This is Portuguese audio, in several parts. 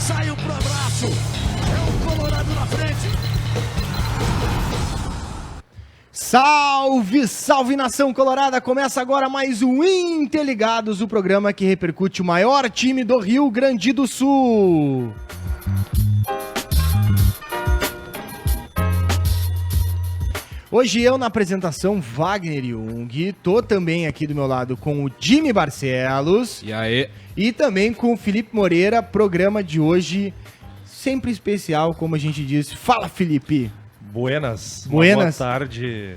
saiu pro abraço. É o Colorado na frente. Salve, salve nação colorada! Começa agora mais um Interligados, o programa que repercute o maior time do Rio Grande do Sul. Hoje eu na apresentação, Wagner Jung, tô também aqui do meu lado com o Jimmy Barcelos. E aí? E também com o Felipe Moreira, programa de hoje sempre especial, como a gente disse. Fala, Felipe! Buenas. Buenas. Boa tarde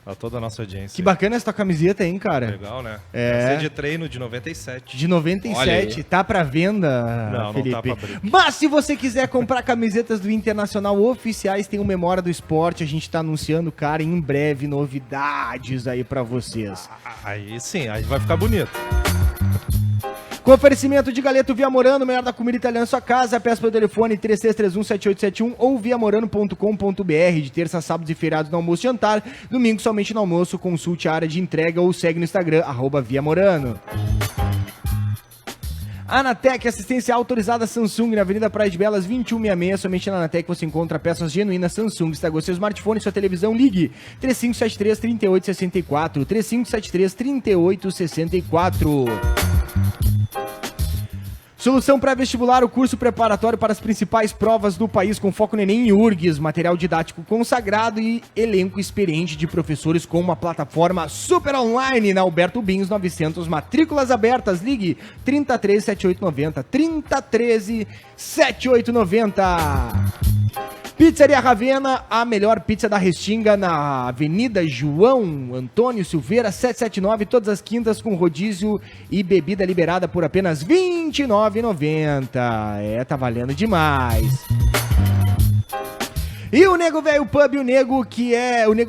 a toda a nossa audiência. Que bacana essa tua camiseta, hein, cara? Legal, né? É. Essa é de treino de 97. De 97, tá pra venda, Não, Felipe? não tá pra abrir. Mas se você quiser comprar camisetas do Internacional oficiais, tem o Memória do Esporte, a gente tá anunciando, cara, em breve novidades aí pra vocês. Aí sim, aí vai ficar bonito. Com oferecimento de Galeto Viamorano, melhor da comida italiana em sua casa, peça pelo telefone 33317871 ou viamorano.com.br, de terça, sábados e feriados no almoço e jantar, domingo somente no almoço, consulte a área de entrega ou segue no Instagram, @viamorano. Anatec, assistência autorizada Samsung, na Avenida Praia de Belas, 2166. Somente na Anatec você encontra peças genuínas Samsung. Estragou seu smartphone, sua televisão, ligue 3573-3864. 3573-3864. Solução pré-vestibular, o curso preparatório para as principais provas do país, com foco no Enem e URGS, material didático consagrado e elenco experiente de professores com uma plataforma super online na Alberto Bins 900, matrículas abertas, ligue 3013-7890, 3013-7890. Pizzaria Ravena, a melhor pizza da Restinga, na Avenida João Antônio Silveira, 779, todas as quintas, com rodízio e bebida liberada por apenas R$ 29,90. Tá valendo demais. E o Nego Velho Pub, o Nego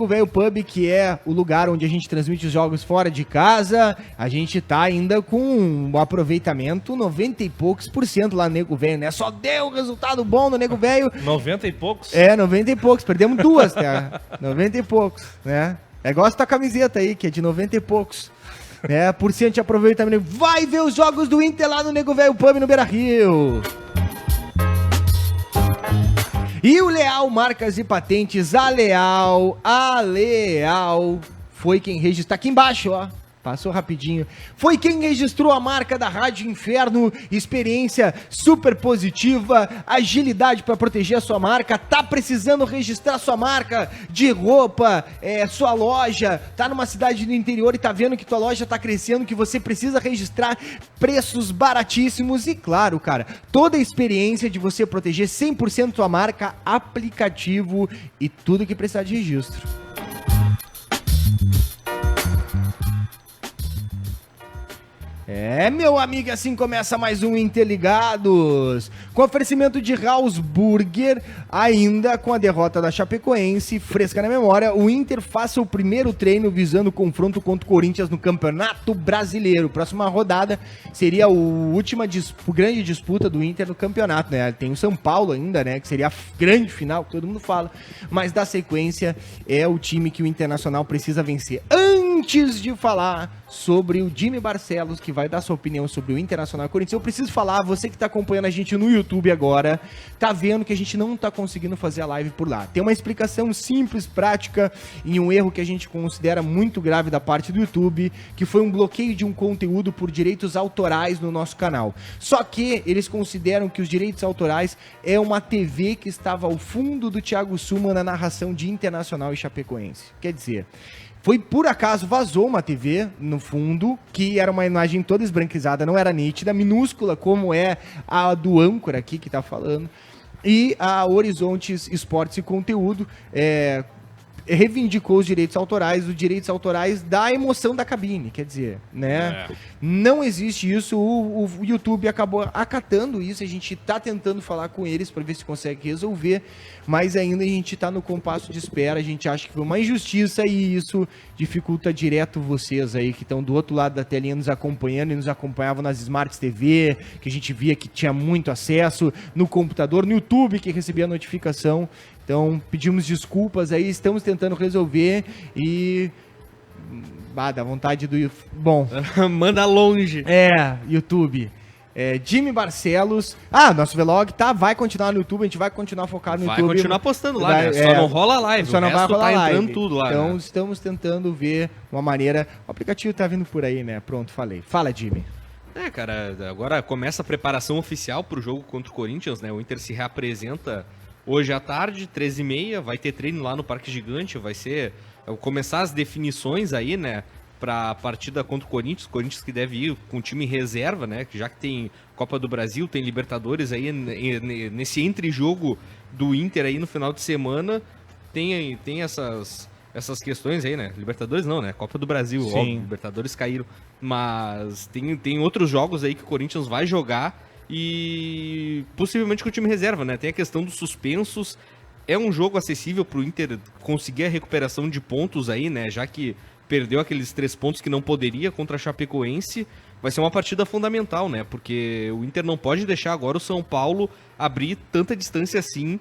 Velho Pub, que é o lugar onde a gente transmite os jogos fora de casa. A gente tá ainda com um aproveitamento 90 e poucos % lá no Nego Velho, né? Só deu resultado bom no Nego Velho. 90 e poucos? 90 e poucos, perdemos duas, tá? 90 e poucos, né? É igual essa tua camiseta aí, que é de 90 e poucos. Por cento de aproveitamento. Vai ver os jogos do Inter lá no Nego Velho Pub no Beira-Rio. E o Leal Marcas e Patentes, a Leal foi quem registrou, tá aqui embaixo, ó, passou rapidinho, foi quem registrou a marca da Rádio Inferno, experiência super positiva, agilidade para proteger a sua marca, tá precisando registrar sua marca de roupa, sua loja, tá numa cidade do interior e tá vendo que tua loja tá crescendo, que você precisa registrar, preços baratíssimos e claro, cara, toda a experiência de você proteger 100% tua marca, aplicativo e tudo que precisar de registro. Meu amigo, assim começa mais um Interligados, com oferecimento de House Burger, ainda com a derrota da Chapecoense, fresca na memória, o Inter faça o primeiro treino visando o confronto contra o Corinthians no Campeonato Brasileiro. Próxima rodada seria a última grande disputa do Inter no campeonato, né? Tem o São Paulo ainda, né? Que seria a grande final, que todo mundo fala, mas da sequência é o time que o Internacional precisa vencer. Antes de falar sobre o Jimmy Barcelos, que vai dar sua opinião sobre o Internacional Corinthians, eu preciso falar, você que tá acompanhando a gente no YouTube agora, tá vendo que a gente não tá conseguindo fazer a live por lá. Tem uma explicação simples, prática, e um erro que a gente considera muito grave da parte do YouTube, que foi um bloqueio de um conteúdo por direitos autorais no nosso canal. Só que eles consideram que os direitos autorais é uma TV que estava ao fundo do Thiago Suma na narração de Internacional e Chapecoense. Quer dizer, foi por acaso, vazou uma TV no fundo, que era uma imagem toda esbranquizada, não era nítida, minúscula, como é a do âncora aqui que tá falando, e a Horizontes Esportes e Conteúdo reivindicou os direitos autorais da emoção da cabine, quer dizer, né? Não existe isso, o YouTube acabou acatando isso, a gente tá tentando falar com eles para ver se consegue resolver, mas ainda a gente tá no compasso de espera, a gente acha que foi uma injustiça e isso dificulta direto vocês aí que estão do outro lado da telinha nos acompanhando e nos acompanhavam nas Smart TV, que a gente via que tinha muito acesso, no computador, no YouTube que recebia a notificação. Então, pedimos desculpas aí, estamos tentando resolver e... dá vontade do... Bom... Manda longe. YouTube. Jimmy Barcelos. Nosso vlog vai continuar no YouTube, a gente vai continuar focado no YouTube. Vai continuar postando lá, né? Só não rola live, Só não vai rolar tá live. entrando tudo lá. Então né? estamos tentando ver uma maneira... O aplicativo tá vindo por aí, né? Pronto, falei. Fala, Jimmy. Cara, agora começa a preparação oficial pro jogo contra o Corinthians, né? O Inter se reapresenta hoje à tarde, 13h30, vai ter treino lá no Parque Gigante, vai ser... começar as definições aí, né? Para a partida contra o Corinthians que deve ir com o time reserva, né? Já que tem Copa do Brasil, tem Libertadores aí, nesse entrejogo do Inter aí no final de semana, tem essas questões aí, né? Libertadores não, né? Copa do Brasil, óbvio, Libertadores caíram, mas tem outros jogos aí que o Corinthians vai jogar e possivelmente com o time reserva, né? Tem a questão dos suspensos, é um jogo acessível para o Inter conseguir a recuperação de pontos aí, né? Já que perdeu aqueles 3 pontos que não poderia contra a Chapecoense, vai ser uma partida fundamental, né? Porque o Inter não pode deixar agora o São Paulo abrir tanta distância assim,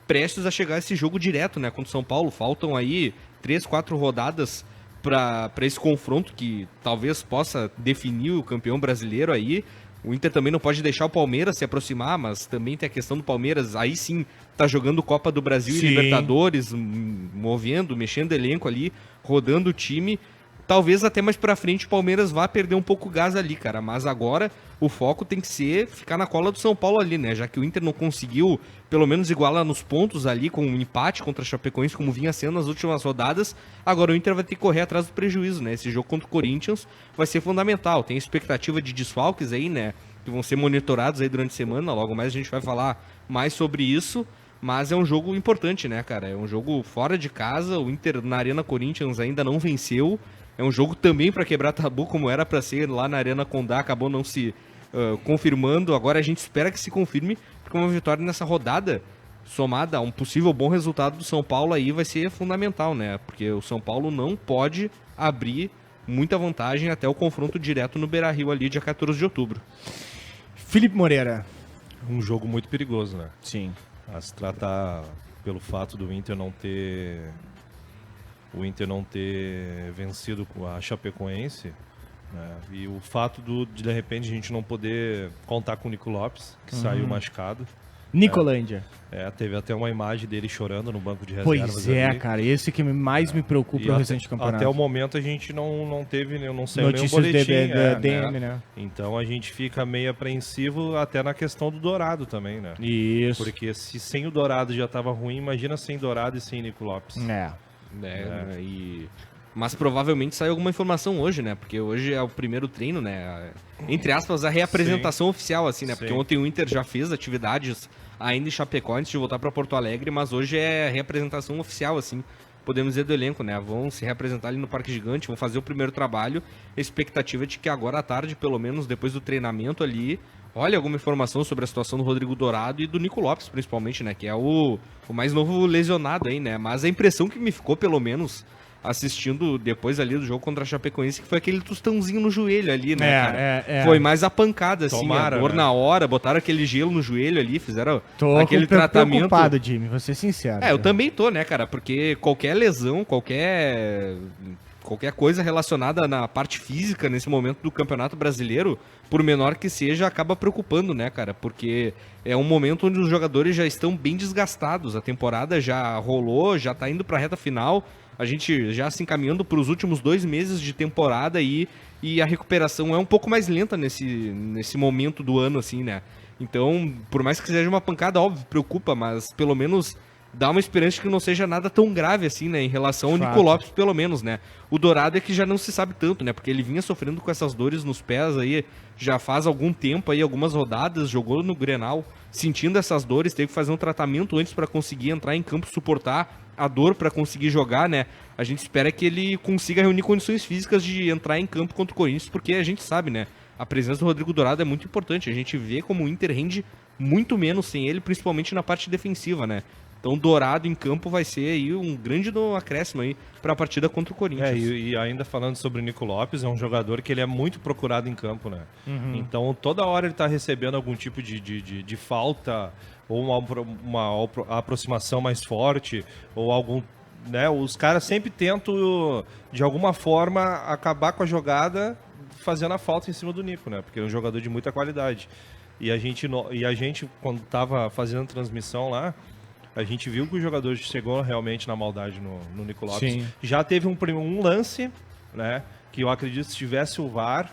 prestes a chegar a esse jogo direto, né? Contra o São Paulo, faltam aí 3, 4 rodadas para esse confronto que talvez possa definir o campeão brasileiro aí. O Inter também não pode deixar o Palmeiras se aproximar, mas também tem a questão do Palmeiras, aí sim, tá jogando Copa do Brasil e Libertadores, mexendo elenco ali, rodando o time. Talvez até mais pra frente o Palmeiras vá perder um pouco o gás ali, cara. Mas agora o foco tem que ser ficar na cola do São Paulo ali, né? Já que o Inter não conseguiu, pelo menos igualar nos pontos ali, com um empate contra a Chapecoense, como vinha sendo nas últimas rodadas. Agora o Inter vai ter que correr atrás do prejuízo, né? Esse jogo contra o Corinthians vai ser fundamental. Tem expectativa de desfalques aí, né? Que vão ser monitorados aí durante a semana. Logo mais a gente vai falar mais sobre isso. Mas é um jogo importante, né, cara? É um jogo fora de casa. O Inter na Arena Corinthians ainda não venceu. É um jogo também para quebrar tabu, como era para ser lá na Arena Condá, acabou não se confirmando. Agora a gente espera que se confirme, porque uma vitória nessa rodada, somada a um possível bom resultado do São Paulo aí, vai ser fundamental, né? Porque o São Paulo não pode abrir muita vantagem até o confronto direto no Beira-Rio ali, dia 14 de outubro. Felipe Moreira. Um jogo muito perigoso, né? Sim. A se tratar pelo fato do Inter não ter vencido a Chapecoense, né? E o fato de repente a gente não poder contar com o Nico Lopes, que saiu machucado. Nicolândia. Teve até uma imagem dele chorando no banco de reservas. Pois é, ali. cara, esse que mais me preocupa no restante do campeonato. Até o momento a gente não teve, não saiu notícias nenhum boletim. DM, né? Então a gente fica meio apreensivo até na questão do Dourado também, né? Isso. Porque se sem o Dourado já tava ruim, imagina sem Dourado e sem Nico Lopes. Mas provavelmente saiu alguma informação hoje, né? Porque hoje é o primeiro treino, né? Entre aspas, a reapresentação oficial, assim, né? Porque ontem o Inter já fez atividades ainda em Chapecó antes de voltar para Porto Alegre, mas hoje é a reapresentação oficial, assim, podemos dizer, do elenco, né? Vão se reapresentar ali no Parque Gigante, vão fazer o primeiro trabalho. A expectativa é de que agora à tarde, pelo menos depois do treinamento ali, olha alguma informação sobre a situação do Rodrigo Dourado e do Nico Lopes, principalmente, né? Que é o mais novo lesionado aí, né? Mas a impressão que me ficou, pelo menos, assistindo depois ali do jogo contra a Chapecoense, que foi aquele tostãozinho no joelho ali, né, cara? Foi mais a pancada, assim, Tomara, a dor né? na hora, botaram aquele gelo no joelho ali, fizeram Tô aquele tratamento. preocupado, Jimmy, vou ser sincero. Eu também tô, né, cara? Porque qualquer lesão, qualquer coisa relacionada na parte física nesse momento do Campeonato Brasileiro, por menor que seja, acaba preocupando, né, cara? Porque é um momento onde os jogadores já estão bem desgastados, a temporada já rolou, já tá indo pra reta final, a gente já se encaminhando para os últimos 2 meses de temporada e a recuperação é um pouco mais lenta nesse momento do ano, assim, né? Então, por mais que seja uma pancada, óbvio, preocupa, mas pelo menos dá uma esperança de que não seja nada tão grave assim, né? Em relação ao Nico Lopes, pelo menos, né? O Dourado é que já não se sabe tanto, né? Porque ele vinha sofrendo com essas dores nos pés aí já faz algum tempo aí, algumas rodadas, jogou no Grenal, sentindo essas dores, teve que fazer um tratamento antes para conseguir entrar em campo, suportar a dor para conseguir jogar, né? A gente espera que ele consiga reunir condições físicas de entrar em campo contra o Corinthians, porque a gente sabe, né? A presença do Rodrigo Dourado é muito importante. A gente vê como o Inter rende muito menos sem ele, principalmente na parte defensiva, né? Então, Dourado em campo vai ser aí um grande acréscimo aí para a partida contra o Corinthians. E ainda falando sobre o Nico Lopes, é um jogador que ele é muito procurado em campo, né? Então, toda hora ele está recebendo algum tipo de falta ou uma aproximação mais forte ou algum, né? Os caras sempre tentam, de alguma forma, acabar com a jogada fazendo a falta em cima do Nico, né? Porque é um jogador de muita qualidade. E a gente, quando tava fazendo a transmissão lá, a gente viu que o jogador chegou realmente na maldade no Nico Lopes. Sim. Já teve um lance, né? Que eu acredito que se tivesse o VAR,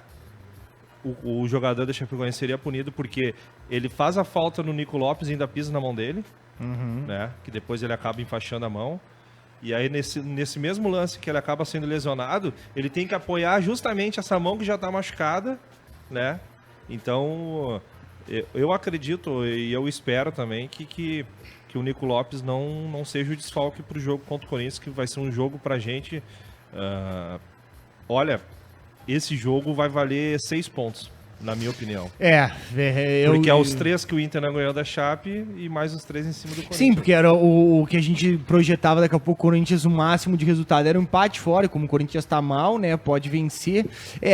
o jogador da Chapecoense seria punido, porque ele faz a falta no Nico Lopes e ainda pisa na mão dele, né? Que depois ele acaba enfaixando a mão. E aí, nesse mesmo lance que ele acaba sendo lesionado, ele tem que apoiar justamente essa mão que já está machucada, né? Então, eu acredito e eu espero também que o Nico Lopes não seja o desfalque para o jogo contra o Corinthians, que vai ser um jogo para a gente... olha, esse jogo vai valer 6 pontos, na minha opinião. Porque é os 3 que o Inter não ganhou da Chape e mais os 3 em cima do Corinthians. Sim, porque era o que a gente projetava daqui a pouco, o Corinthians, o máximo de resultado era um empate fora, e como o Corinthians tá mal, né, pode vencer.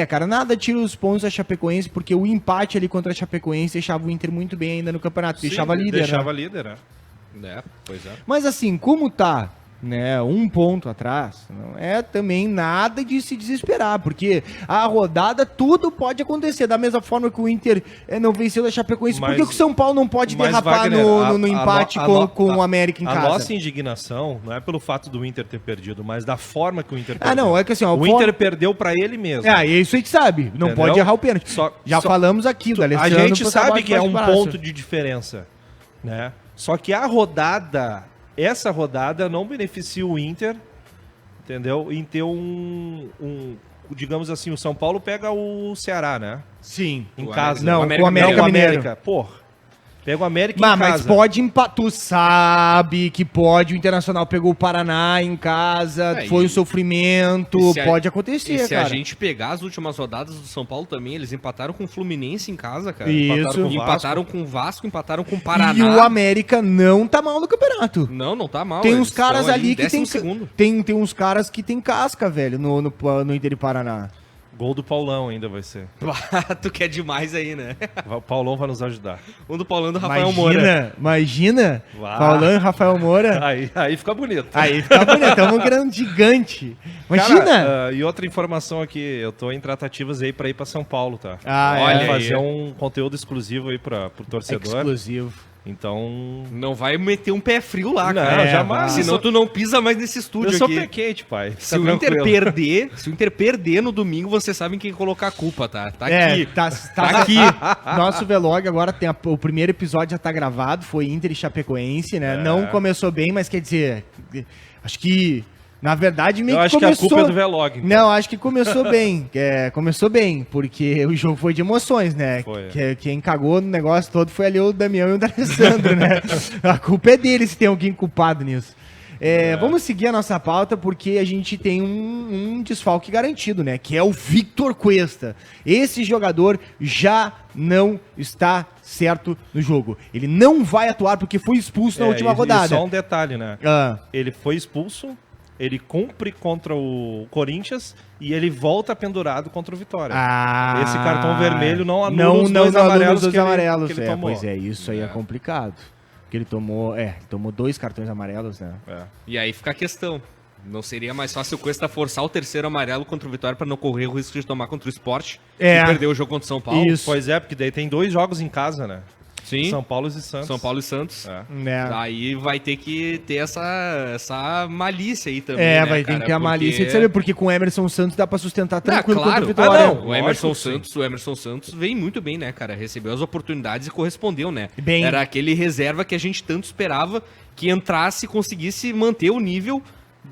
Cara, nada tira os pontos da Chapecoense, porque o empate ali contra a Chapecoense deixava o Inter muito bem ainda no campeonato, Sim, deixava líder, Deixava né? líder, né? Pois é. Mas assim, como tá, né, 1 ponto atrás, não é também nada de se desesperar, porque a rodada tudo pode acontecer, da mesma forma que o Inter não venceu da Chapecoense, por que o São Paulo não pode derrapar Wagner, no empate com o América em casa? A nossa indignação não é pelo fato do Inter ter perdido, mas da forma que o Inter perdeu. Não, é que assim, ó, o Inter perdeu pra ele mesmo. E isso a gente sabe, não Entendeu? pode errar o pênalti. Falamos aqui do A Alessandro. gente sabe que é um braço. ponto de diferença, né? Só que essa rodada não beneficia o Inter, entendeu? Em ter digamos assim, o São Paulo pega o Ceará, né? Sim. Em casa. Não, América com o América Mineiro. Mineiro. Porra. Pega o América em Mas casa. pode empatar. Tu sabe que pode. O Internacional pegou o Paraná em casa. Foi um sofrimento. Pode acontecer, e se cara. a gente pegar as últimas rodadas do São Paulo também, eles empataram com o Fluminense em casa, cara. Isso. Empataram com o Vasco, empataram com o Paraná. E o América não tá mal no campeonato. Não tá mal. Tem eles uns caras estão ali em que tem, 12º. tem uns caras que tem casca, velho, no Inter de Paraná. Gol do Paulão ainda vai ser. Tu quer demais aí, né? O Paulão vai nos ajudar. Um do Paulão do Rafael Moura. Imagina, Uau. Paulão e Rafael Moura. Aí fica bonito. Aí fica bonito, estamos um grande gigante. Imagina! Cara, e outra informação aqui, eu tô em tratativas aí pra ir pra São Paulo, tá? Olha fazer aí. um conteúdo exclusivo aí pro torcedor. Exclusivo. Então... Não vai meter um pé frio lá, Não, cara. jamais. Senão tu não pisa mais nesse estúdio Eu sou aqui. pé quente, pai. Se o Inter perder no domingo, vocês sabem quem colocar a culpa, tá? Tá aqui. Tá aqui. Nosso vlog agora tem o primeiro episódio já tá gravado, foi Inter e Chapecoense, né? Não começou bem, mas quer dizer, acho que na verdade meio Eu que acho começou... que a culpa é do vlog. Então. Não, acho que começou bem. Começou bem, porque o jogo foi de emoções, né? Foi. Quem cagou no negócio todo foi ali o Damião e o D'Alessandro, né? A culpa é dele se tem alguém culpado nisso. Vamos seguir a nossa pauta, porque a gente tem um desfalque garantido, né? Que é o Victor Cuesta. Esse jogador já não está certo no jogo. Ele não vai atuar porque foi expulso na última rodada. E só um detalhe, né? Ah. Ele foi expulso, ele cumpre contra o Corinthians e ele volta pendurado contra o Vitória. Esse cartão vermelho não anula os dois amarelos que ele tomou. Pois é, isso aí é complicado. Porque ele tomou 2 cartões amarelos, né? E aí fica a questão. Não seria mais fácil o Cuesta forçar o terceiro amarelo contra o Vitória pra não correr o risco de tomar contra o Sport e perder o jogo contra o São Paulo? Isso. Pois é, porque daí tem 2 jogos em casa, né? Sim. São Paulo e Santos. São Paulo e Santos. É. Aí vai ter que ter essa malícia aí também, né, vai ter cara? que ter a malícia de saber, porque com o Emerson Santos dá pra sustentar tranquilo claro. contra o Vitória. O Emerson Santos vem muito bem, né, cara? Recebeu as oportunidades e correspondeu, né? Bem. Era aquele reserva que a gente tanto esperava que entrasse e conseguisse manter o nível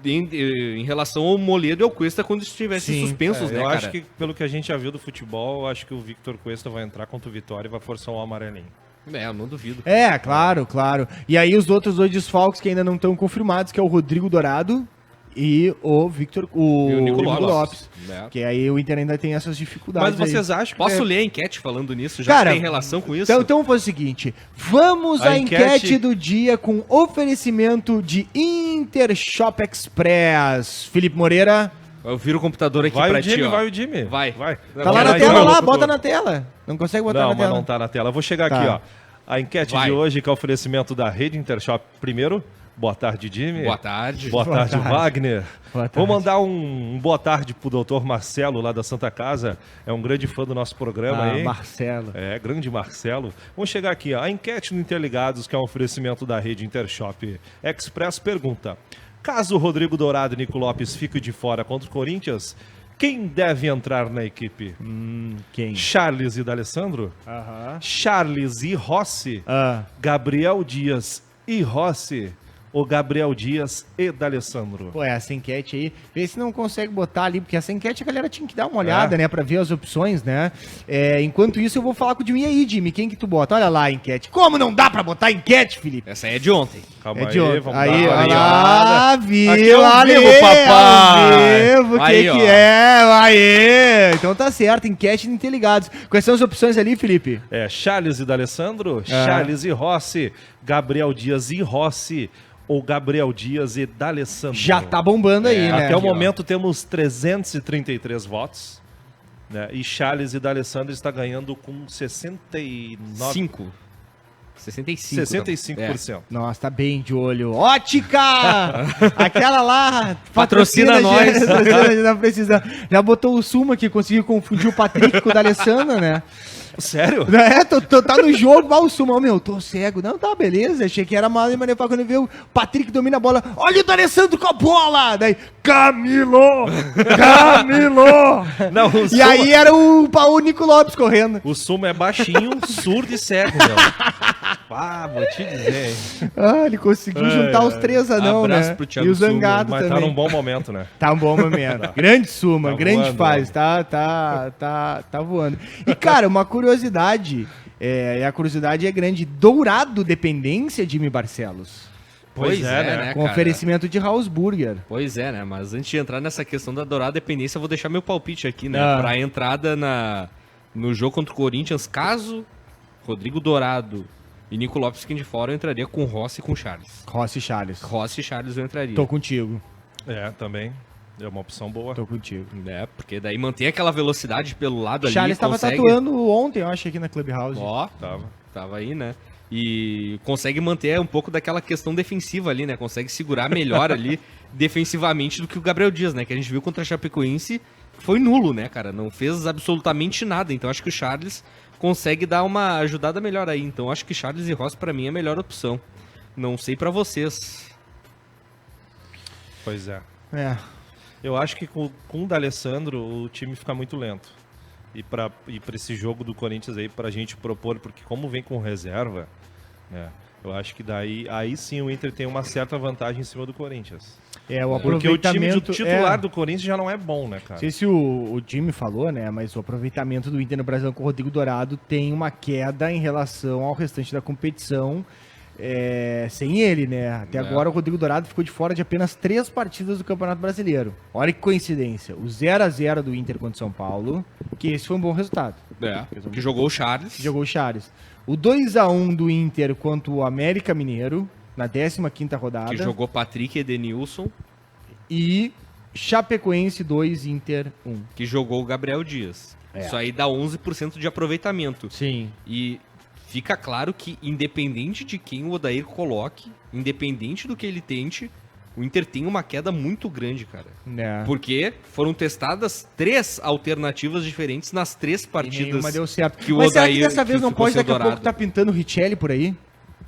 em relação ao Moledo e ao Cuesta quando estivessem suspensos, né, eu cara? acho que, pelo que a gente já viu do futebol, eu acho que o Victor Cuesta vai entrar contra o Vitória e vai forçar um amarelinho. Eu não duvido. Claro. E aí os outros 2 desfalques que ainda não estão confirmados, que é o Rodrigo Dourado e o Nico Lopes. É. Que aí o Inter ainda tem essas dificuldades. Mas vocês acham que... Posso ler a enquete falando nisso? Já Cara, tem relação com isso? Então vamos fazer o seguinte, vamos à A enquete do dia com oferecimento de Inter Shop Express. Felipe Moreira, Eu viro o computador aqui Vai pra o Jimmy, ti, ó. vai o Jimmy. Vai. tá lá na Vai, tela, vai, lá, vai. bota na tela. Não consegue botar Não, na mas tela. não tá na tela. Eu vou chegar Tá. aqui, ó. A enquete Vai. de hoje, que é o oferecimento da Rede Intershop. Primeiro, Boa tarde, Jimmy. Boa tarde. Boa tarde, Wagner. Boa tarde. Vou mandar um boa tarde pro doutor Marcelo, lá da Santa Casa. É um grande fã do nosso programa aí. Marcelo. É, grande Marcelo. Vamos chegar aqui, ó. A enquete no Interligados, que é um oferecimento da rede Intershop Express, pergunta: caso Rodrigo Dourado e Nico Lopes fiquem de fora contra o Corinthians, quem deve entrar na equipe? Quem? Charles e D'Alessandro? Aham. Charles e Rossi? Ah. Gabriel Dias e Rossi? Ou Gabriel Dias e D'Alessandro? Pô, essa enquete aí, vê se não consegue botar ali, porque essa enquete a galera tinha que dar uma olhada, né, pra ver as opções, né? Enquanto isso, eu vou falar com o Jimmy. E aí, Jimmy, quem que tu bota? Olha lá a enquete. Como não dá pra botar enquete, Felipe? Essa aí é de ontem. Calma É de ontem. vamos Aí, dar uma olha lá, variada. viu, Aqui é ao vivo, papai. Ao vivo, Aí, que ó. é? Aí. Então tá certo, enquete de Interligados. Quais são as opções ali, Felipe? Charles e D'Alessandro, Charles e Rossi, Gabriel Dias e Rossi, ou Gabriel Dias e D'Alessandro? Já tá bombando aí, né? Até o Aqui, ó. momento temos 333 votos, né? E Charles e D'Alessandro está ganhando com 69... 5. 65. 65%. Nossa, tá bem de olho. Ótica! Aquela lá. Patrocina nós. Não precisa. Já botou o Suma que conseguiu confundir o Patrick com o D'Alessandro, né? Sério? Tá no jogo, vai o Suma. Ô, meu, tô cego. Não, tá, beleza. Achei que era mal, mas quando vê o Patrick domina a bola. Olha o D'Alessandro com a bola! Daí, Camilo! Camilo! Não, o E Suma, aí era o Nico Lopes correndo. o Suma é baixinho, surdo e cego, meu. Vou te dizer, hein? Ah, ele conseguiu juntar os três anão, Abraço né? pro Thiago E o Zangado Mas também. tá num bom momento, né? Tá um bom momento. Grande Suma, Tá grande voando, fase. Tá voando. E, cara, uma curiosidade. E a curiosidade é grande. Dourado dependência, Jimmy Barcelos. Pois é, né, Com cara? oferecimento de Hausburger. Pois é, né? Mas antes de entrar nessa questão da dourada dependência, eu vou deixar meu palpite aqui, né? Ah. Pra entrada no jogo contra o Corinthians, caso Rodrigo Dourado e Nico Lopes fiquem de fora, eu entraria com Rossi e com Charles. Rossi e Charles. Rossi e Charles eu entraria. Tô contigo. Também. É uma opção boa. Tô contigo. Né? Porque daí mantém aquela velocidade pelo lado ali. Charles tava consegue... tatuando ontem, eu acho, aqui na Clubhouse. Ó, Tava. aí, né? E consegue manter um pouco daquela questão defensiva ali, né? Consegue segurar melhor ali defensivamente do que o Gabriel Dias, né? Que a gente viu contra a Chapecoense, foi nulo, né, cara? Não fez absolutamente nada. Então acho que o Charles consegue dar uma ajudada melhor aí. Então acho que Charles e Rossi pra mim é a melhor opção. Não sei pra vocês. Pois é. É. Eu acho que com o D'Alessandro o time fica muito lento. E pra esse jogo do Corinthians aí, pra gente propor, porque como vem com reserva, né? Eu acho que daí aí sim o Inter tem uma certa vantagem em cima do Corinthians. O Porque o time aproveitamento titular do Corinthians já não é bom, né, cara? Não sei se o Jimmy falou, né? Mas o aproveitamento do Inter no Brasil com o Rodrigo Dourado tem uma queda em relação ao restante da competição. Sem ele, né? Até agora o Rodrigo Dourado ficou de fora de apenas 3 partidas do Campeonato Brasileiro. Olha que coincidência. O 0x0 do Inter contra o São Paulo, que esse foi um bom resultado. Que jogou o Charles. Jogou o Charles. O 2x1 do Inter contra o América Mineiro, na 15ª rodada. Que jogou Patrick e Edenilson. E Chapecoense 2, Inter 1. Que jogou o Gabriel Dias. Isso aí dá 11% de aproveitamento. Sim. E fica claro que, independente de quem o Odair coloque, independente do que ele tente, o Inter tem uma queda muito grande, cara. Porque foram testadas 3 alternativas diferentes nas 3 partidas. Nenhuma deu certo. Que o Mas será que Odair dessa vez não ficou pode sem daqui a Dourado. pouco tá pintando o Richelli por aí?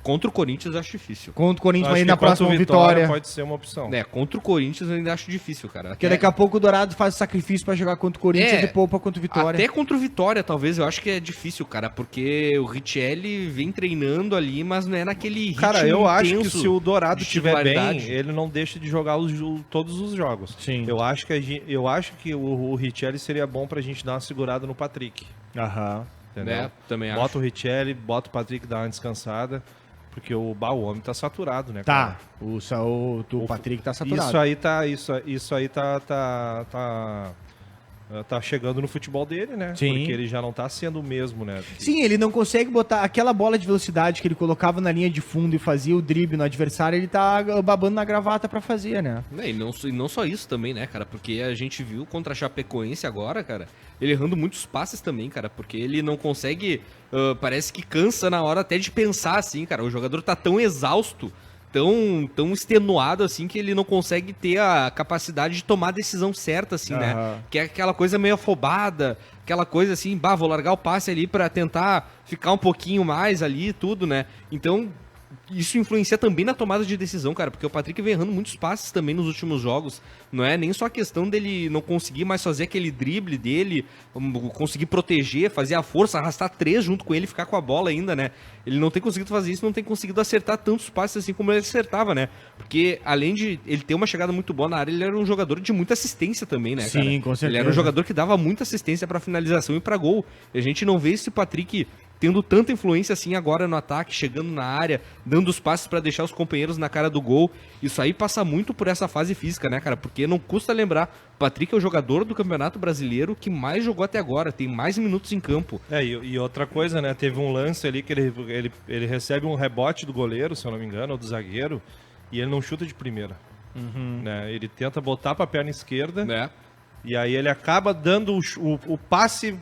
Contra o Corinthians eu acho difícil. Contra o Corinthians, Acho mas aí que na contra o próxima vitória. pode ser uma opção. Contra o Corinthians eu ainda acho difícil, cara. Porque daqui a pouco o Dourado faz o sacrifício pra jogar contra o Corinthians e poupa contra o Vitória. Até contra o Vitória, talvez, eu acho que é difícil, cara, porque o Richelli vem treinando ali, mas não é naquele ritmo Cara, eu acho que intenso se o Dourado de estiver bem, titularidade. ele não deixa de jogar todos os jogos. Sim. Eu acho que o Richelli seria bom pra gente dar uma segurada no Patrick. Aham. Entendeu? Também Bota acho. o Richelli, bota o Patrick, dá uma descansada. Porque o homem tá saturado, né, Tá. cara? O Patrick tá saturado. Isso aí tá chegando no futebol dele, né? Sim. Porque ele já não tá sendo o mesmo, né? Sim, ele não consegue botar aquela bola de velocidade que ele colocava na linha de fundo e fazia o drible no adversário, ele tá babando na gravata pra fazer, né? E não só isso também, né, cara? Porque a gente viu contra a Chapecoense agora, cara, ele errando muitos passes também, cara, porque ele não consegue, parece que cansa na hora até de pensar, assim, cara. O jogador tá tão exausto tão extenuado, assim, que ele não consegue ter a capacidade de tomar a decisão certa, assim, né? Que é aquela coisa meio afobada, aquela coisa assim, vou largar o passe ali pra tentar ficar um pouquinho mais ali e tudo, né? Então, isso influencia também na tomada de decisão, cara, porque o Patrick vem errando muitos passes também nos últimos jogos. Não é nem só a questão dele não conseguir mais fazer aquele drible dele, conseguir proteger, fazer a força, arrastar 3 junto com ele e ficar com a bola ainda, né? Ele não tem conseguido fazer isso, não tem conseguido acertar tantos passes assim como ele acertava, né? Porque além de ele ter uma chegada muito boa na área, ele era um jogador de muita assistência também, né, cara? Sim, com certeza. Ele era um jogador que dava muita assistência pra finalização e pra gol. E a gente não vê esse Patrick tendo tanta influência assim agora no ataque, chegando na área, dando os passes pra deixar os companheiros na cara do gol. Isso aí passa muito por essa fase física, né, cara? Porque não custa lembrar, o Patrick é o jogador do Campeonato Brasileiro que mais jogou até agora, tem mais minutos em campo. E outra coisa, né, teve um lance ali que ele recebe um rebote do goleiro, se eu não me engano, ou do zagueiro, e ele não chuta de primeira. Né? Ele tenta botar pra perna esquerda, Né? e aí ele acaba dando o passe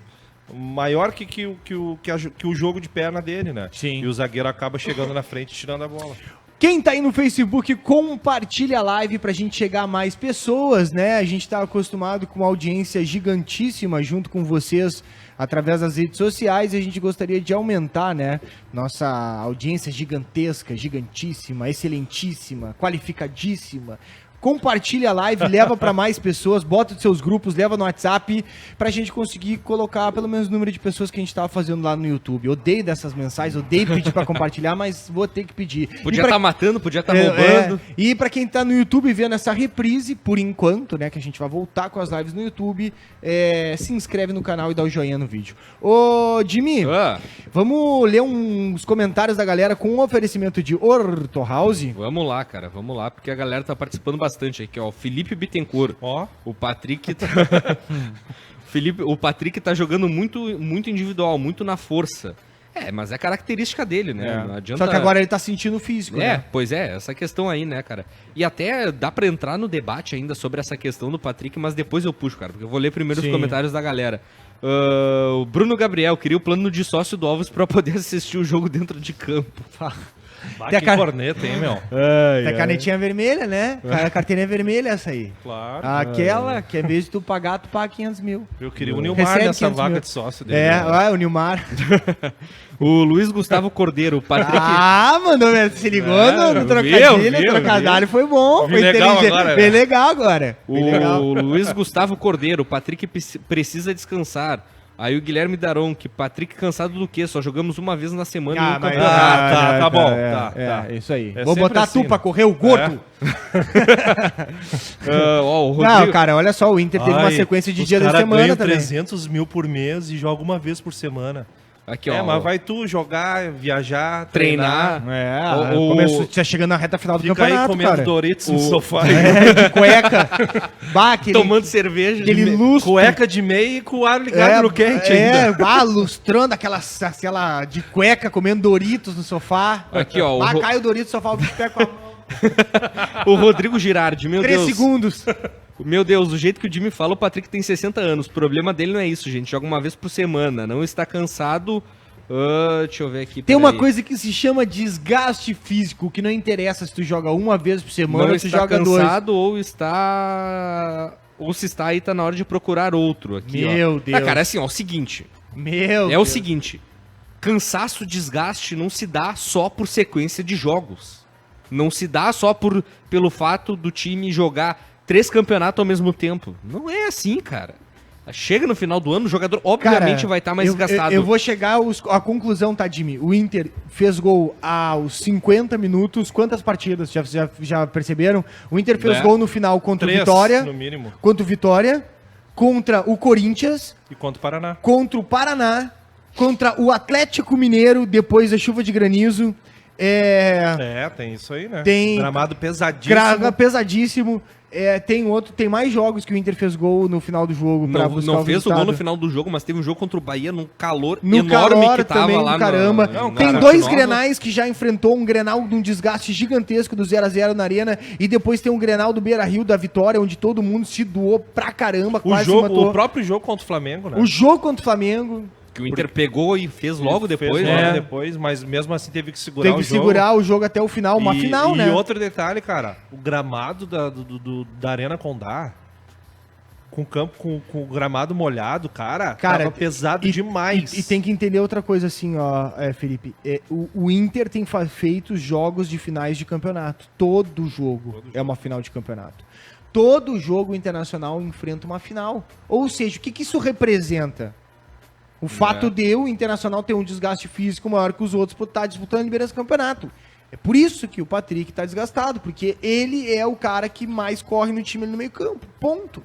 maior que o jogo de perna dele, né? Sim. E o zagueiro acaba chegando na frente e tirando a bola. Quem tá aí no Facebook, compartilha a live pra gente chegar a mais pessoas, né? A gente tá acostumado com uma audiência gigantíssima junto com vocês através das redes sociais e a gente gostaria de aumentar, né? Nossa audiência gigantesca, gigantíssima, excelentíssima, qualificadíssima. Compartilha a live, leva pra mais pessoas, bota dos seus grupos, leva no WhatsApp pra gente conseguir colocar pelo menos o número de pessoas que a gente tava fazendo lá no YouTube. Odeio dessas mensagens, odeio pedir pra compartilhar, mas vou ter que pedir. Podia E pra- estar matando, podia estar roubando. E pra quem tá no YouTube vendo essa reprise, por enquanto, né, que a gente vai voltar com as lives no YouTube, se inscreve no canal e dá o joinha no vídeo. Ô, Jimmy, vamos ler uns comentários da galera com um oferecimento de Orto House. Vamos lá, cara, vamos lá, porque a galera tá participando bastante aqui, ó. O Felipe Bittencourt. Ó. O Patrick tá... o Patrick tá jogando muito individual, muito na força. Mas é característica dele, né? Não adianta... Só que agora ele tá sentindo o físico, né? Pois é, essa questão aí, né, cara? E até dá pra entrar no debate ainda sobre essa questão do Patrick, mas depois eu puxo, cara, porque eu vou ler primeiro Sim. os comentários da galera. O Bruno Gabriel queria o plano de sócio do Alves pra poder assistir o jogo dentro de campo. Bah, Tem a que cara- corneta, hein, meu? Tem a canetinha vermelha, né? A carteirinha vermelha essa aí. Claro. Aquela que, em vez de tu pagar, tu paga 500 mil. Eu queria o Nilmar Recebe nessa 500 vaga mil. de sócio dele. né? O Nilmar. O Luiz Gustavo Cordeiro, o Patrick... Mano, velho, se ligou no trocadilho, viu, o trocadilho foi bom. Vi Foi legal inteligente. agora, Bem né? legal agora. Bem legal. O Luiz Gustavo Cordeiro, o Patrick precisa descansar. Aí o Guilherme Daron, que Patrick cansado do quê? Só jogamos uma vez na semana em um mas- campeonato. tá bom, É isso aí. É Vou sempre botar assim, tu pra né? correr, o gordo. O Rodrigo... Não, cara, olha só, o Inter teve uma Ai, sequência de os dia da cara semana ganham também. 300 mil por mês e joga uma vez por semana. Aqui, ó. Mas vai tu jogar, viajar, Treinar. Tá chegando na reta final do Fica campeonato, aí comendo cara. Doritos no sofá. De cueca. Bah, aquele, Tomando cerveja. aquele lustro. Cueca de meia e com o ar ligado no quente ainda. Lustrando aquela de cueca, comendo Doritos no sofá. Aqui, ó, o Cai o Doritos no sofá, o bicho pega com a mão. O Rodrigo Girardi, meu 3 Deus. segundos. Meu Deus, do jeito que o Jimmy fala, o Patrick tem 60 anos. O problema dele não é isso, gente. Joga uma vez por semana. Não está cansado. Deixa eu ver aqui. Tem uma peraí. coisa que se chama desgaste físico, que não interessa se tu joga uma vez por semana Não ou se está joga dois. cansado ou está... Ou se está aí, tá na hora de procurar outro aqui, Meu ó. Deus. Cara, assim, ó, o seguinte. Meu É o Deus. seguinte. Cansaço, desgaste não se dá só por sequência de jogos. Não se dá só pelo fato do time jogar 3 campeonatos ao mesmo tempo. Não é assim, cara. Chega no final do ano, o jogador obviamente vai estar mais desgastado. Eu vou chegar à conclusão, tá, Jimmy? O Inter fez gol aos 50 minutos. Quantas partidas? Já perceberam? O Inter fez É. gol no final contra o 3, Vitória. no mínimo. Contra o Vitória. Contra o Corinthians. E contra o Paraná. Contra o Paraná. Contra o Atlético Mineiro, depois da chuva de granizo. Tem isso aí, né? Tem- Gramado pesadíssimo. Grava pesadíssimo. Tem mais jogos que o Inter fez gol no final do jogo pra buscar Não fez o gol resultado. no final do jogo, mas teve um jogo contra o Bahia num calor No enorme calor que tava também lá do caramba. no Tem Fonte 2 Nova. Grenais que já enfrentou um Grenal de um desgaste gigantesco do 0x0 na Arena e depois tem um Grenal do Beira-Rio da Vitória, onde todo mundo se doou pra caramba, O, quase se jogo, matou. o próprio jogo contra o Flamengo, né? O jogo contra o Flamengo. Porque o Inter pegou e fez logo depois, Fez né? logo depois, mas mesmo assim teve que segurar Teve o que jogo. segurar o jogo até o final, uma final, né? E outro detalhe, cara, o gramado da Arena Condá, com o campo com o gramado molhado, cara, tava pesado demais. E tem que entender outra coisa assim, ó, Felipe. O Inter tem feito jogos de finais de campeonato. Todo jogo é uma final de campeonato. Todo jogo internacional enfrenta uma final. Ou seja, o que isso representa? O fato de o Internacional ter um desgaste físico maior que os outros por estar disputando a liderança do campeonato. É por isso que o Patrick tá desgastado, porque ele é o cara que mais corre no time no meio campo. Ponto.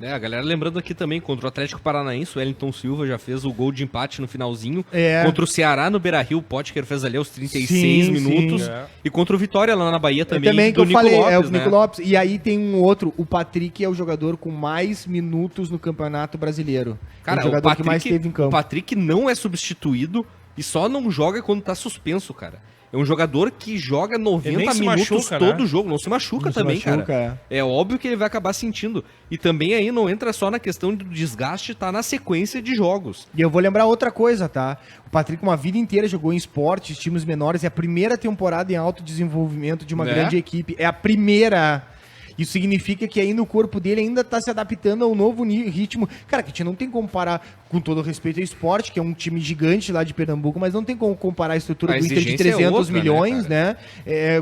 A galera lembrando aqui também, contra o Atlético Paranaense, o Wellington Silva já fez o gol de empate no finalzinho. Contra o Ceará no Beira-Rio, o Potker fez ali aos 36 minutos. Sim. E contra o Vitória lá na Bahia também, Que eu falei, Lopes, o Nico Lopes. E aí tem um outro, o Patrick é o jogador com mais minutos no Campeonato Brasileiro. Cara, o jogador que mais teve em campo. O Patrick não é substituído e só não joga quando tá suspenso, cara. É um jogador que joga 90 minutos machuca, todo né? jogo. Não se machuca Não se também, machuca, cara. É óbvio que ele vai acabar sentindo. E também aí não entra só na questão do desgaste, tá na sequência de jogos. E eu vou lembrar outra coisa, tá? O Patrick uma vida inteira jogou em esportes, times menores. É a primeira temporada em alto desenvolvimento de uma grande equipe. É a primeira. Isso significa que ainda o corpo dele ainda tá se adaptando ao novo ritmo. Cara, que a gente não tem como comparar, com todo respeito ao esporte, que é um time gigante lá de Pernambuco, mas não tem como comparar a estrutura do Inter de 300 milhões, né?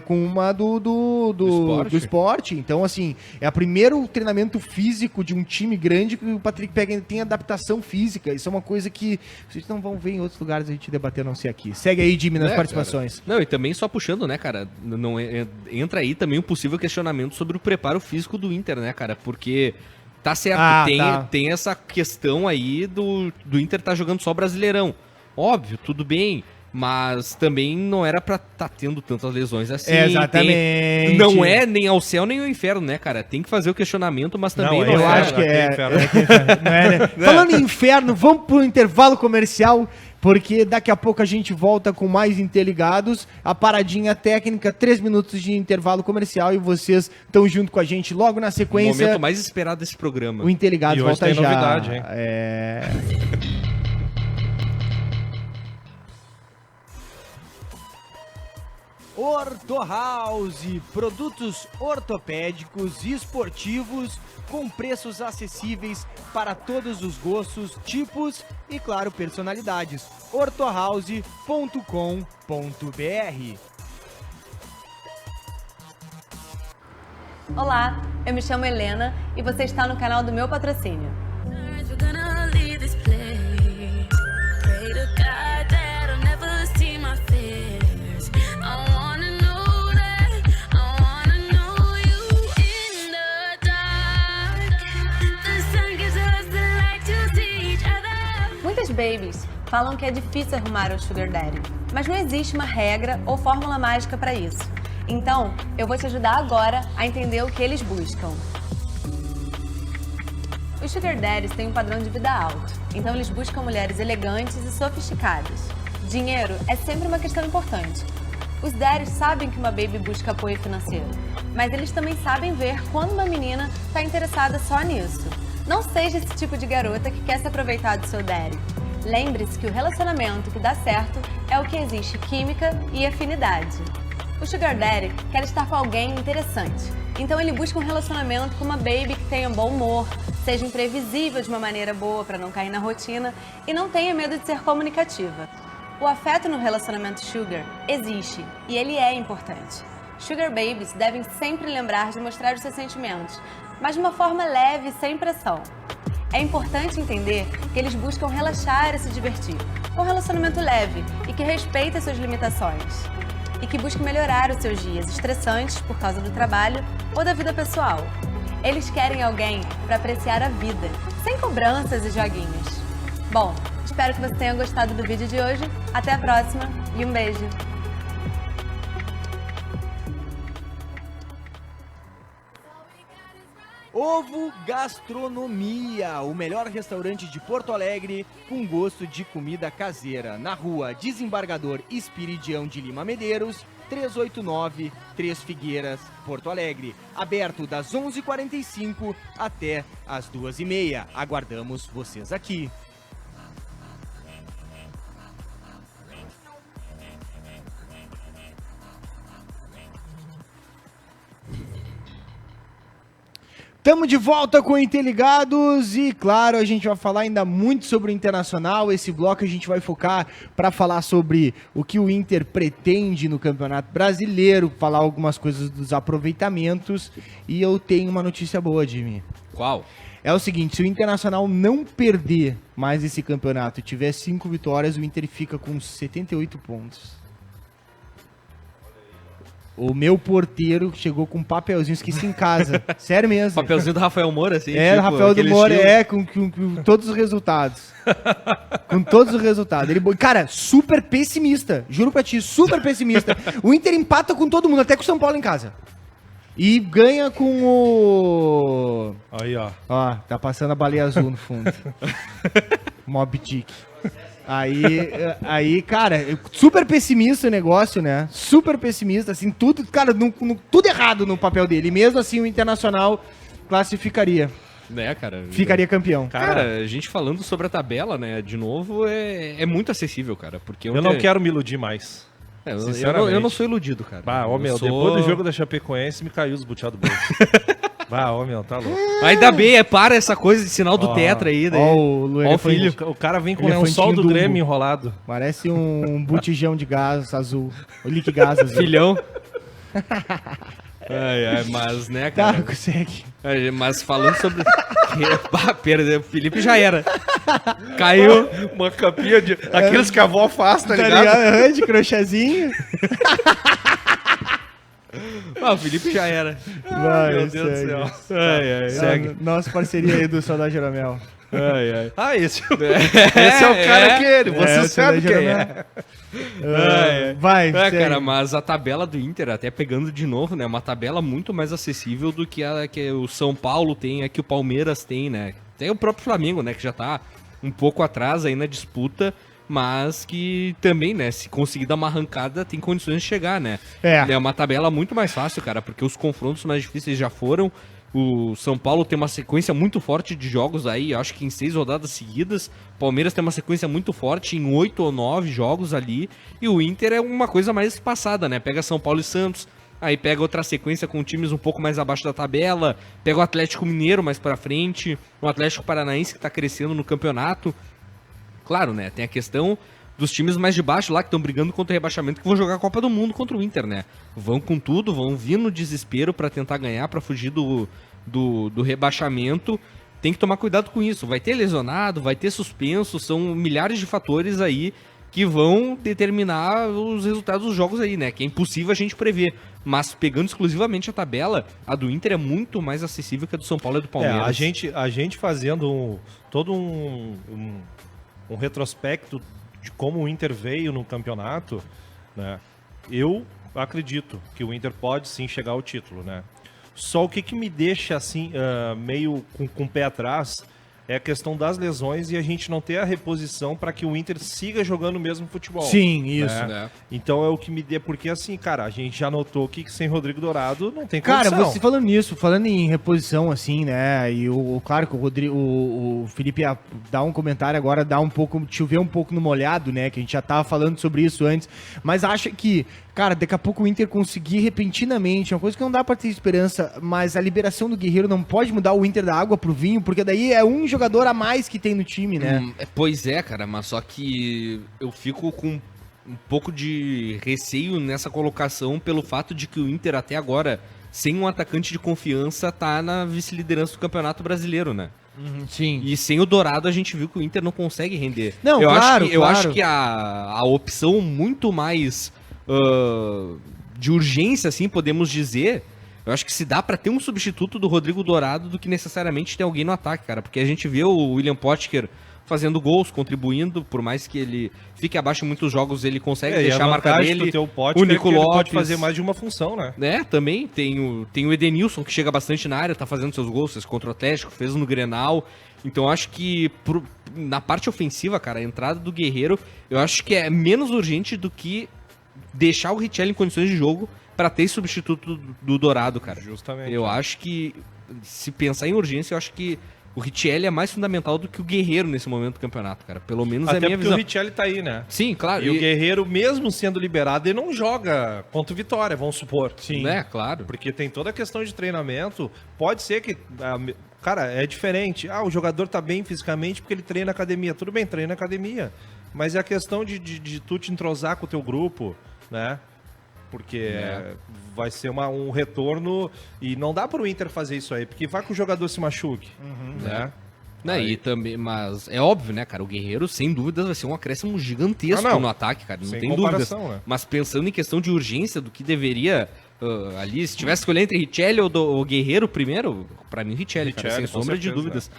Com uma do esporte. Então, assim, é o primeiro treinamento físico de um time grande que o Patrick pega, tem adaptação física. Isso é uma coisa que vocês não vão ver em outros lugares a gente debater, a não ser aqui. Segue aí, Jimmy, nas participações. Cara. Não, e também só puxando, né, cara? Não entra aí também um possível questionamento sobre o preparo físico do Inter, né, cara? Porque tá certo, tem essa questão aí do Inter tá jogando só Brasileirão. Óbvio, tudo bem, mas também não era pra tá tendo tantas lesões assim. Exatamente. Não é nem ao céu nem ao inferno, né, cara? Tem que fazer o questionamento, mas também eu acho que é. Não é, né? Falando em inferno, vamos pro intervalo comercial, porque daqui a pouco a gente volta com mais Interligados, a paradinha técnica, 3 minutos de intervalo comercial e vocês estão junto com a gente logo na sequência. O momento mais esperado desse programa. O Interligados volta tem já. Novidade, hein? Orto House, produtos ortopédicos e esportivos com preços acessíveis para todos os gostos, tipos e, claro, personalidades. ortohouse.com.br. Olá, eu me chamo Helena e você está no canal do meu patrocínio. Muitas babies falam que é difícil arrumar o Sugar Daddy, mas não existe uma regra ou fórmula mágica para isso. Então, eu vou te ajudar agora a entender o que eles buscam. Os Sugar Daddies têm um padrão de vida alto, então eles buscam mulheres elegantes e sofisticadas. Dinheiro é sempre uma questão importante. Os daddies sabem que uma baby busca apoio financeiro, mas eles também sabem ver quando uma menina está interessada só nisso. Não seja esse tipo de garota que quer se aproveitar do seu daddy. Lembre-se que o relacionamento que dá certo é o que existe química e afinidade. O Sugar Daddy quer estar com alguém interessante, então ele busca um relacionamento com uma baby que tenha bom humor, seja imprevisível de uma maneira boa para não cair na rotina e não tenha medo de ser comunicativa. O afeto no relacionamento Sugar existe e ele é importante. Sugar Babies devem sempre lembrar de mostrar os seus sentimentos, mas de uma forma leve e sem pressão. É importante entender que eles buscam relaxar e se divertir, um relacionamento leve e que respeita suas limitações. E que busque melhorar os seus dias estressantes por causa do trabalho ou da vida pessoal. Eles querem alguém para apreciar a vida, sem cobranças e joguinhos. Bom, espero que você tenha gostado do vídeo de hoje. Até a próxima e um beijo! Ovo Gastronomia, o melhor restaurante de Porto Alegre com gosto de comida caseira. Na rua Desembargador Espiridião de Lima Medeiros, 389, Três Figueiras, Porto Alegre. Aberto das 11h45 até as 2h30. Aguardamos vocês aqui. Tamo de volta com o Interligados e, claro, a gente vai falar ainda muito sobre o Internacional. Esse bloco a gente vai focar para falar sobre o que o Inter pretende no Campeonato Brasileiro, falar algumas coisas dos aproveitamentos. E eu tenho uma notícia boa, Jimmy. Qual? É o seguinte, se o Internacional não perder mais esse campeonato e tiver 5 vitórias, o Inter fica com 78 pontos. O meu porteiro chegou com um papelzinho, esqueci em casa. Sério mesmo. Papelzinho do Rafael Moura, assim. É, tipo, Rafael do aquele Moura, estilo. com todos os resultados. Com todos os resultados. Ele, cara, super pessimista. Juro pra ti, super pessimista. O Inter empata com todo mundo, até com o São Paulo em casa. E ganha com o... Aí, ó. Ó, tá passando a baleia azul no fundo. Mob Dick. Aí, cara, super pessimista o negócio, né? Super pessimista, assim, tudo, cara, tudo errado no papel dele. E mesmo assim o Internacional classificaria. Né, cara? Ficaria campeão. Cara, a gente falando sobre a tabela, né, de novo, é muito acessível, cara. Porque Eu não quero me iludir mais. eu não sou iludido, cara. Bah, ô meu, depois do jogo da Chapecoense me caiu os buteados do bolso. Bah, ô meu, tá louco. Ainda bem, para essa coisa de sinal do tetra aí. Daí. Ó, o filho. O cara vem com o Elefantinho lençol do Dumbo. Grêmio enrolado. Parece um botijão de gás azul. O lique gás azul. Filhão. Mas, né, Tá, cara. consegue. Mas falando sobre... Perdeu, o Felipe já era. Caiu. Uma capinha de... Aqueles que a avó faz, tá Tá ligado? ligado? De crochêzinho. O Felipe já era. Vai, Meu Deus do segue. céu. Segue. Nossa parceria aí do Saudade Jeromel. Ah, esse é o cara que ele. Você É, sabe Saudade quem Jeromel. é. Vai, É, segue. cara, mas a tabela do Inter, até pegando de novo, né? Uma tabela muito mais acessível do que a que o São Paulo tem, a que o Palmeiras tem, né? Tem o próprio Flamengo, né? Que já tá um pouco atrás aí na disputa, mas que também, né? Se conseguir dar uma arrancada, tem condições de chegar, né? É. É uma tabela muito mais fácil, cara, porque os confrontos mais difíceis já foram. O São Paulo tem uma sequência muito forte de jogos aí, acho que em 6 rodadas seguidas. O Palmeiras tem uma sequência muito forte em 8 ou 9 jogos ali. E o Inter é uma coisa mais espaçada, né? Pega São Paulo e Santos, aí pega outra sequência com times um pouco mais abaixo da tabela. Pega o Atlético Mineiro mais pra frente, o Atlético Paranaense que tá crescendo no campeonato. Claro, né? Tem a questão dos times mais de baixo lá que estão brigando contra o rebaixamento, que vão jogar a Copa do Mundo contra o Inter, né? Vão com tudo, vão vir no desespero pra tentar ganhar, pra fugir do rebaixamento. Tem que tomar cuidado com isso. Vai ter lesionado, vai ter suspenso, são milhares de fatores aí que vão determinar os resultados dos jogos aí, né? Que é impossível a gente prever. Mas pegando exclusivamente a tabela, a do Inter é muito mais acessível que a do São Paulo e do Palmeiras. A gente fazendo todo um retrospecto de como o Inter veio no campeonato, né? Eu acredito que o Inter pode sim chegar ao título, né? Só o que me deixa assim, meio com o pé atrás, é a questão das lesões e a gente não ter a reposição para que o Inter siga jogando o mesmo futebol. Sim, isso. né? Então é o que me dê, porque assim, cara, a gente já notou que sem Rodrigo Dourado não tem Cara, condição. você falando nisso, falando em reposição, assim, né? E claro que o Felipe ia dar um comentário agora, chover um pouco no molhado, né? Que a gente já tava falando sobre isso antes. Mas acha que, cara, daqui a pouco o Inter conseguir repentinamente, é uma coisa que não dá pra ter esperança, mas a liberação do Guerreiro não pode mudar o Inter da água pro vinho, porque daí é um jogador a mais que tem no time, né? Pois é, cara, mas só que eu fico com um pouco de receio nessa colocação pelo fato de que o Inter até agora, sem um atacante de confiança, tá na vice-liderança do Campeonato Brasileiro, né? Sim. E sem o Dourado a gente viu que o Inter não consegue render. Não, eu claro, eu claro. acho que a opção muito mais de urgência, assim, podemos dizer, eu acho que se dá pra ter um substituto do Rodrigo Dourado do que necessariamente ter alguém no ataque, cara. Porque a gente vê o William Potker fazendo gols, contribuindo, por mais que ele fique abaixo em muitos jogos, ele consegue deixar a marca dele. O Nico ele Lopes pode fazer mais de uma função, né? né, também tem o Edenilson, que chega bastante na área, tá fazendo seus gols, fez contra o Atlético, fez no Grenal. Então eu acho que na parte ofensiva, cara, a entrada do Guerreiro, eu acho que é menos urgente do que deixar o Richelli em condições de jogo pra ter substituto do Dourado, cara. Justamente. Eu acho que, se pensar em urgência, eu acho que o Richelli é mais fundamental do que o Guerreiro nesse momento do campeonato, cara. Pelo menos é a Até minha porque visão. o Richelli tá aí, né? Sim, claro. E o Guerreiro, mesmo sendo liberado, ele não joga contra o Vitória, vamos supor. Sim. Né, claro. Porque tem toda a questão de treinamento. Pode ser que... Cara, é diferente. O jogador tá bem fisicamente porque ele treina na academia. Tudo bem, treina na academia. Mas é a questão de tu te entrosar com o teu grupo, né? Porque vai ser um retorno e não dá pro Inter fazer isso aí, porque vai que o jogador se machuque, né? E também, mas é óbvio, né, cara? O Guerreiro, sem dúvidas, vai ser um acréscimo gigantesco no ataque, cara. Não Sem tem dúvidas. né? Mas pensando em questão de urgência do que deveria ali, se tivesse que escolher entre Richelli ou o Guerreiro primeiro, pra mim Richelli, cara, sem sombra de dúvidas.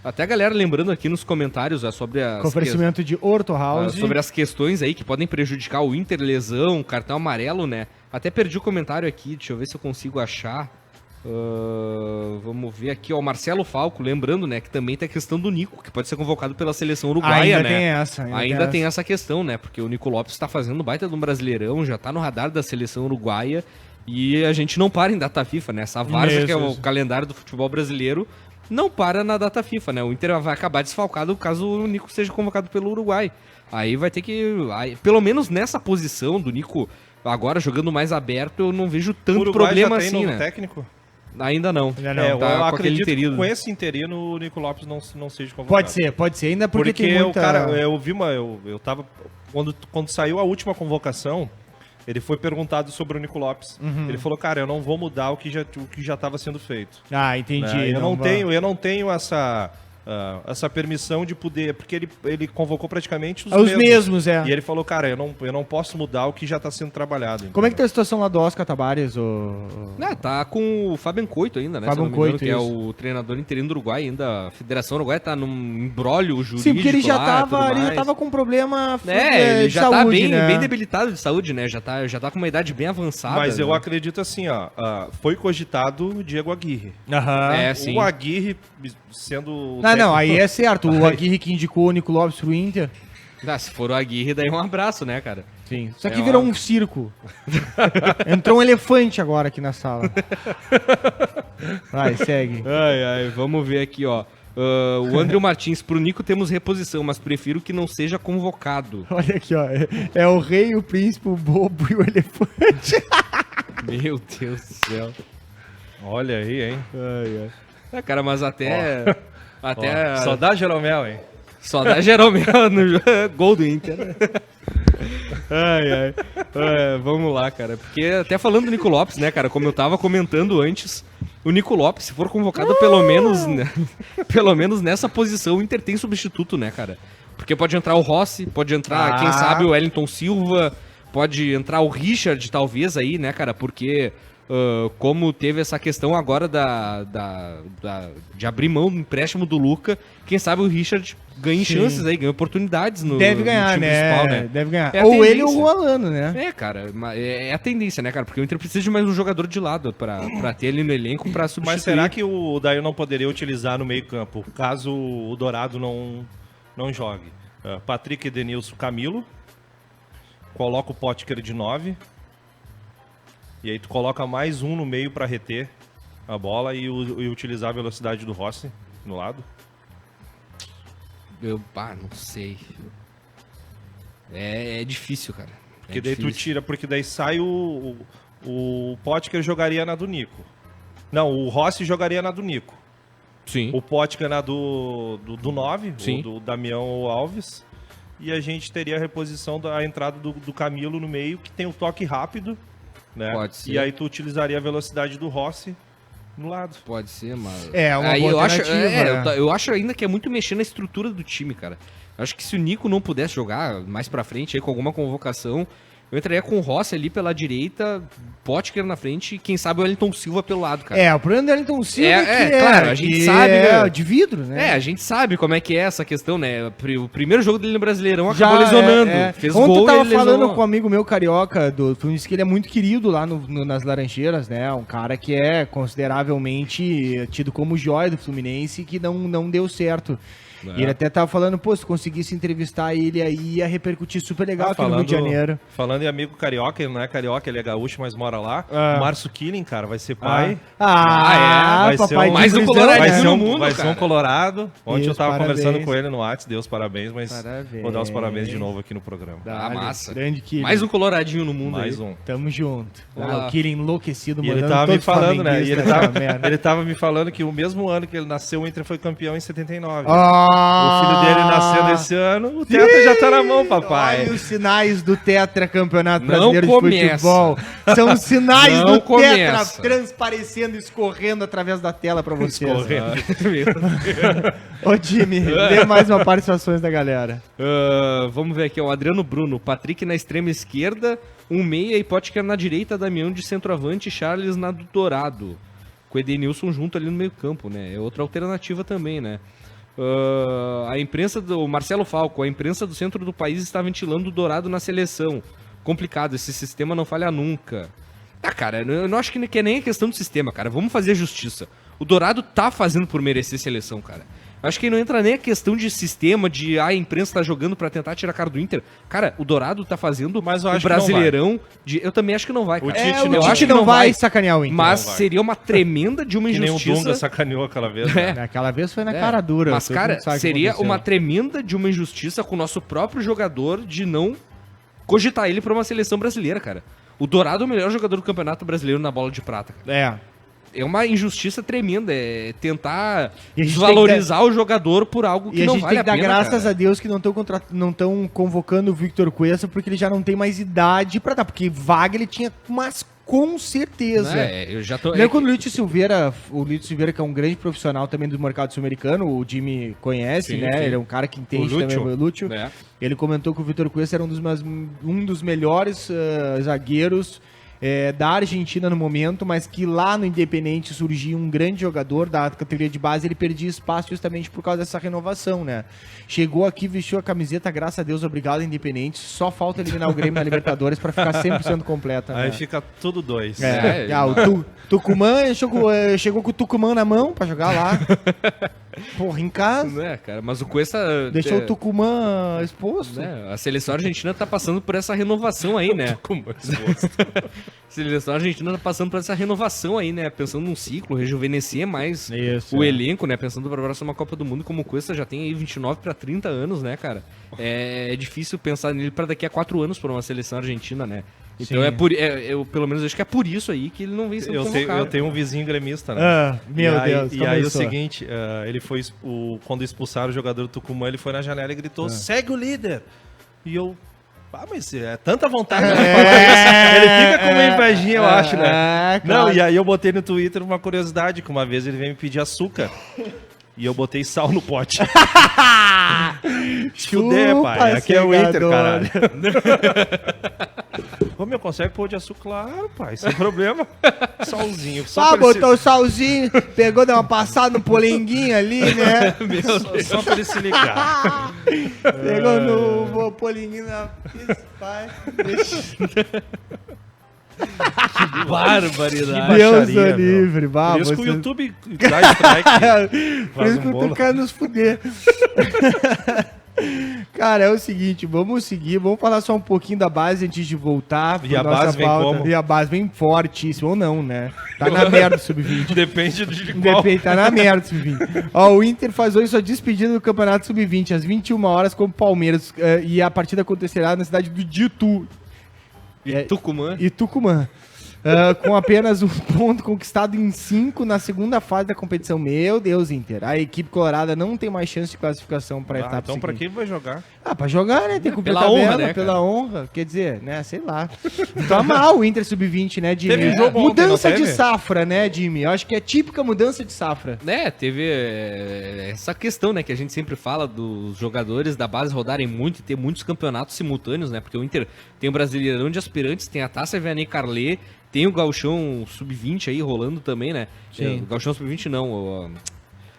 Até a galera lembrando aqui nos comentários sobre as... Com oferecimento de Horto House. Sobre as questões aí que podem prejudicar o Inter, lesão, cartão amarelo, né? Até perdi o comentário aqui, deixa eu ver se eu consigo achar. Vamos ver aqui, ó, o Marcelo Falco, lembrando, né, que também tem a questão do Nico, que pode ser convocado pela seleção uruguaia, ainda né? Tem essa, ainda tem essa questão, né? Porque o Nico Lopes tá fazendo baita de um Brasileirão, já tá no radar da seleção uruguaia e a gente não para em data FIFA, né? Essa várzea que é o calendário do futebol brasileiro não para na data FIFA, né? O Inter vai acabar desfalcado caso o Nico seja convocado pelo Uruguai. Aí vai ter que... pelo menos nessa posição do Nico, agora jogando mais aberto, eu não vejo tanto problema assim, novo né? Técnico? Ainda não. Eu acredito que com esse interino o Nico Lopes não seja convocado. Pode ser, ainda porque tem muita... o cara, eu vi eu tava... Quando saiu a última convocação, ele foi perguntado sobre o Nico Lopes. Ele falou, cara, eu não vou mudar o que já estava sendo feito. Entendi. Né? Eu não tenho essa permissão de poder, porque ele convocou praticamente os mesmos. E ele falou, cara, eu não posso mudar o que já está sendo trabalhado. Como é que tá a situação lá do Oscar Tabares? Tá com o Fábio Coito ainda, né? Fábio Coito, que é o treinador interino do Uruguai ainda. A Federação Uruguaia tá num imbróglio jurídico. Sim, porque ele já tava com problema ele já saúde, tá bem, né? bem debilitado de saúde, né? Já tá com uma idade bem avançada. Mas eu né? acredito assim, foi cogitado o Diego Aguirre. Sim. O Aguirre sendo... aí é certo. O Aguirre que indicou o Nico Lopes pro Inter. Se for o Aguirre, daí um abraço, né, cara? Sim. Só que virou um circo. Entrou um elefante agora aqui na sala. Vai, segue. Vamos ver aqui, ó. O André Martins, pro Nico temos reposição, mas prefiro que não seja convocado. Olha aqui, ó. É o rei, o príncipe, o bobo e o elefante. Meu Deus do céu. Olha aí, hein? Cara, mas até... Só dá Jeromel, hein? Só dá Jeromel no gol do Inter. Vamos lá, cara. Porque até falando do Nico Lopes, né, cara, como eu tava comentando antes, o Nico Lopes, se for convocado pelo menos nessa posição, o Inter tem substituto, né, cara? Porque pode entrar o Rossi, pode entrar, quem sabe, o Wellington Silva, pode entrar o Richard, talvez, aí, né, cara? Porque... como teve essa questão agora de abrir mão do empréstimo do Luca, quem sabe o Richard ganha chances aí, ganha oportunidades no Deve ganhar, no time principal, né? Deve ganhar. É ou ele ou o Alano, né? Cara, é a tendência, né, cara? Porque o Inter precisa de mais um jogador de lado pra ter ele no elenco pra substituir. Mas será que o Daio não poderia utilizar no meio campo, caso o Dourado não jogue? Patrick, Edenilson, Camilo, coloca o Potker de 9... E aí tu coloca mais um no meio pra reter a bola e utilizar a velocidade do Rossi no lado? Não sei. É difícil, cara. Porque daí tu tira, porque daí sai o Potker jogaria na do Nico. Não, o Rossi jogaria na do Nico. Sim. O Potker na do 9, do Damião Alves. E a gente teria a reposição da entrada do Camilo no meio, que tem o toque rápido. Né? Pode ser. E aí tu utilizaria a velocidade do Rossi no lado. Pode ser, mas... uma boa alternativa. Eu acho ainda que é muito mexer na estrutura do time, cara. Eu acho que se o Nico não pudesse jogar mais pra frente aí com alguma convocação, eu entraria com o Rossi ali pela direita, Potker na frente e quem sabe o Wellington Silva pelo lado, cara. O problema do Wellington Silva claro, a gente sabe... de vidro, né? A gente sabe como é que é essa questão, né? O primeiro jogo dele no Brasileirão acabou lesionando. Fez Ontem gol eu tava e falando lesionou. com um amigo meu carioca do Fluminense que ele é muito querido lá nas Laranjeiras, né? Um cara que é consideravelmente tido como joia do Fluminense que não deu certo. E ele até tava falando, pô, se conseguisse entrevistar ele aí, ia repercutir super legal aqui no Rio de Janeiro. Falando em amigo carioca, ele não é carioca, ele é gaúcho, mas mora lá. Ah. O Márcio Killing, cara, vai ser pai. Vai ser um- mais um Tigrezão, coloradinho Vai ser no um, mundo, vai ser um cara. colorado. Ontem Isso, eu tava parabéns. conversando com ele no WhatsApp, Deus parabéns, mas Parabéns. vou dar os parabéns de novo aqui no programa. Dale, massa. Grande Killing. Mais um coloradinho no mundo Mais aí. um. Tamo junto. Olá. O Killing enlouquecido, E ele mandando tava me todos os falando, né? E ele flamenguistas tava, pra merda. ele tava me falando que o mesmo ano que ele nasceu, o Inter foi campeão em 79. Ah! O filho dele nasceu desse ano, o teto já tá na mão, papai. Olha os sinais do Tetra Campeonato Não Brasileiro de começa. Futebol. São sinais Não do começa. Tetra transparecendo, escorrendo através da tela pra vocês. Escorrendo. Ô, Jimmy, dê mais uma participações da galera. Vamos ver aqui, ó, o Adriano Bruno, Patrick na extrema esquerda, um meia e Potker na direita, Damião de centroavante, Charles na do Dourado. Com o Edenilson junto ali no meio campo, né? É outra alternativa também, né? A imprensa do Marcelo Falco, a imprensa do centro do país está ventilando o Dourado na seleção. Complicado, esse sistema não falha nunca. Ah, cara, eu não acho que nem é questão do sistema, cara. Vamos fazer justiça. O Dourado tá fazendo por merecer seleção, cara. Eu acho que não entra nem a questão de sistema, de a imprensa tá jogando pra tentar tirar a cara do Inter. Cara, o Dourado tá fazendo Mas eu o acho que não Brasileirão. Eu também acho que não vai, O cara. Tite O não- eu acho Tite que não vai sacanear o Inter. Mas Não vai. seria uma tremenda de uma Que nem o injustiça. Dunga sacaneou aquela vez. É. Né? Aquela vez foi na É, cara dura. Mas, todo cara, mundo sabe o que seria aconteceu. uma tremenda de uma injustiça com o nosso próprio jogador de não cogitar ele pra uma seleção brasileira, cara. O Dourado é o melhor jogador do Campeonato Brasileiro na bola de prata, cara. É uma injustiça tremenda, é tentar E a gente desvalorizar o jogador por algo que E a não gente vale tem a que dar pena, graças cara. a Deus que não estão convocando o Victor Cuesta porque ele já não tem mais idade pra dar. Porque vaga ele tinha, mas com certeza. É, eu já tô... Lembra quando o Lúcio Silveira, que é um grande profissional também do mercado sul-americano, o Jimmy conhece, Sim, né? sim. Ele é um cara que entende O Lúcio. também, o Lúcio. É. Ele comentou que o Victor Cuesta era um dos melhores zagueiros da Argentina no momento, mas que lá no Independente surgia um grande jogador da categoria de base, ele perdia espaço justamente por causa dessa renovação, né? Chegou aqui, vestiu a camiseta, graças a Deus, obrigado Independente, só falta eliminar o Grêmio na Libertadores pra ficar 100% completa, né? Aí fica tudo dois. O Tucumã chegou com o Tucumã na mão pra jogar lá. Porra, em casa. Né, cara, mas o Cuesta... Deixou o Tucumã exposto. Né, a seleção argentina tá passando por essa renovação aí, né? A seleção argentina tá passando por essa renovação aí, né? Pensando num ciclo, rejuvenescer mais Isso, o é. elenco, né? Pensando pra próxima Copa do Mundo, como o Cuesta já tem aí 29 pra 30 anos, né, cara? É difícil pensar nele pra daqui a 4 anos pra uma seleção argentina, né? Então Sim. eu pelo menos acho que é por isso aí que ele não vem sendo Eu convocado. tenho um vizinho gremista, né? Meu e aí, Deus, E aí o começou. seguinte, ele foi quando expulsaram o jogador do Tucumã, ele foi na janela e gritou: segue o líder! E eu. Ah, mas é tanta vontade de falar isso. Ele fica com uma invejinha, eu acho, né? claro. Não, e aí eu botei no Twitter uma curiosidade, que uma vez ele veio me pedir açúcar. E eu botei sal no pote. Fuder, pai. Aqui é o Inter, Chegador. caralho. Ô, meu, consegue pôr de açúcar? Claro, pai, sem problema. Salzinho. Só pra ele botou o salzinho, pegou, deu uma passada no polenguinho ali, né? só pra ele se ligar. Pegou no polenguinho na pista, pai. Barbaridade. Deus baixaria, o livre, Por vamos. isso que o YouTube dá strike. Por isso um que o bolo. YouTube quer nos fuder. Cara, é o seguinte, vamos seguir, vamos falar só um pouquinho da base antes de voltar. E pra a nossa base vem pauta. como? E a base vem fortíssima, ou não, né? Tá na merda o Sub-20. Depende de qual. Depende, tá na merda o Sub-20. Ó, o Inter faz hoje sua despedida do Campeonato Sub-20, às 21 horas, com o Palmeiras. E a partida acontecerá na cidade do Itu. Tucumã. E Tucumã. Com apenas um ponto conquistado em 5 na segunda fase da competição. Meu Deus, Inter. A equipe colorada não tem mais chance de classificação para a etapa Então, pra seguinte. quem vai jogar? Ah, pra jogar, né? Tem que cumprir Pela a tabela, honra, né, pela cara? honra. Quer dizer, né? Sei lá. Tá mal o Inter Sub-20, né, Jimmy? Teve jogo ontem, Mudança não de teve? safra, né, Jimmy? Eu acho que é típica mudança de safra. Né, teve essa questão, né, que a gente sempre fala dos jogadores da base rodarem muito e ter muitos campeonatos simultâneos, né, porque o Inter tem o Brasileirão de Aspirantes, tem a Taça Vianney Carlet, tem o Gauchão Sub-20 aí rolando também, né, Sim. o Gauchão Sub-20 não, o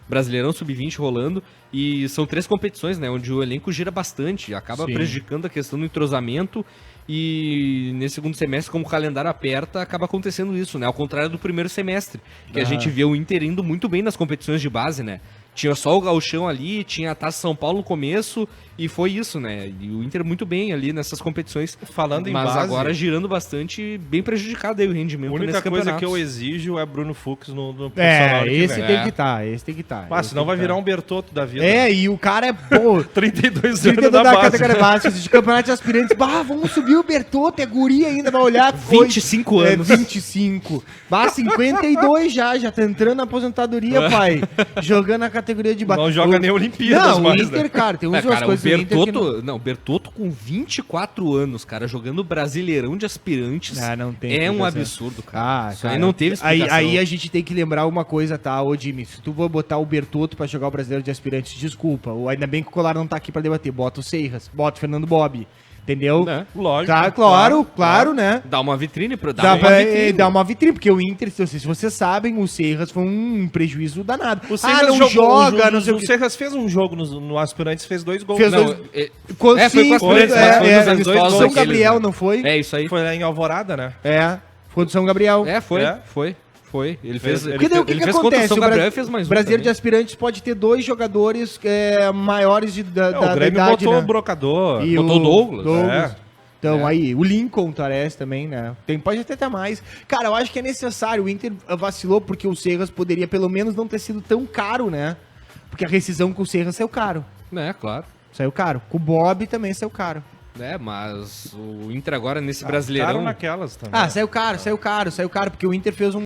Brasileirão Sub-20 rolando, e são 3 competições, né, onde o elenco gira bastante, acaba Sim. prejudicando a questão do entrosamento, e nesse segundo semestre, como o calendário aperta, acaba acontecendo isso, né, ao contrário do primeiro semestre, que a gente vê o Inter indo muito bem nas competições de base, né, tinha só o Gauchão ali, tinha a Taça São Paulo no começo, e foi isso, né? E o Inter muito bem ali nessas competições. Falando em mas base, agora girando bastante, bem prejudicado aí o rendimento a única nesse coisa campeonato. que eu exijo é Bruno Fux no profissional. Esse vem. tem que estar, esse tem que estar. Ah, senão vai virar um Bertotto da vida. E o cara é, pô... 32 30 anos da da base. categoria básica de campeonato de aspirantes. Bah, vamos subir o Bertotto, é guri ainda, vai olhar. 25 anos. 25. Bah, 52 já tá entrando na aposentadoria, pai. Jogando na categoria de base. Não joga nem Olimpíadas Não, mais, o Inter, né? cara, tem umas Cara, o coisas do Inter que Bertotto, não, Bertotto com 24 anos, cara, jogando Brasileirão de aspirantes. não tem é um explicação. absurdo, cara. Isso aí cara, não teve explicação. Aí a gente tem que lembrar uma coisa, tá, ô Jimmy? Se tu for botar o Bertotto pra jogar o Brasileiro de Aspirantes, desculpa. Ainda bem que o Colar não tá aqui pra debater. Bota o Seiras, bota o Fernando Bob. Entendeu? Né? Lógico. Tá, claro, né? Dá uma vitrine pro Dá uma vitrine, porque o Inter, não sei se vocês sabem, o Seiras foi um prejuízo danado. O Serras não jogou, joga, não sei o o que. Serras fez um jogo no Aspirantes, fez 2 gols. Fez Não, dois- foi com Sim, as Aspirantes, mas foi dos nos amistosos São aqueles, Gabriel, né? não foi? É isso aí. Foi lá em Alvorada, né? Foi do São Gabriel. Foi, É? foi. Ele fez, Porque daí o que ele que fez contra o acontece? São O Gabriel Bra- e fez mais um. Brasileiro de também. Aspirantes pode ter 2 jogadores maiores da O Grêmio idade, botou né? o Brocador. E botou o Douglas. É. Então, aí, o Lincoln parece também, né? Pode até mais. Cara, eu acho que é necessário. O Inter vacilou porque o Serras poderia pelo menos não ter sido tão caro, né? Porque a rescisão com o Serras saiu caro. É, claro. Saiu caro. Com o Bob também saiu caro. É, mas o Inter agora nesse Caro Brasileirão... naquelas também. Saiu caro, porque o Inter fez um